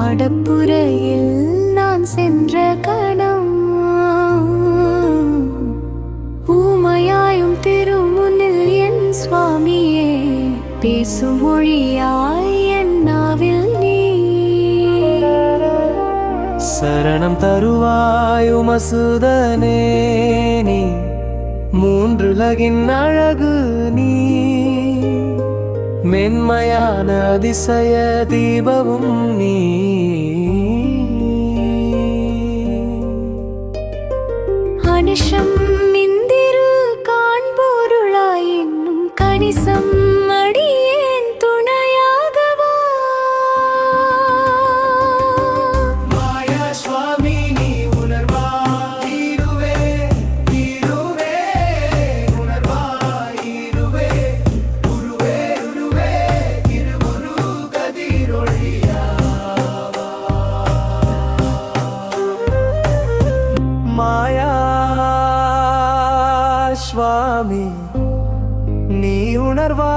மடப்புறையில் நான் சென்ற கணம் ஊமையாயும் திருமுனில் என் சுவாமியே பேசும் மொழியாய் என் நாவில் நீ சரணம் தருவாயுமசுதனே நீ மூன்றுலகின் அழகு நீ மென்மையான அதிசய தீபமும் நீ அனிஷம் இந்திரு காண்பொருளாய் என்னும் கணிசம் அடியேன் துணையாகவா மாயா சுவாமி நீ உணர்வாயிருவே இருவே உணர்வாயிருவே உருவே உருவே இருமுரு கதிரொழியாவா மாயா சுவாமி நீ உணர்வா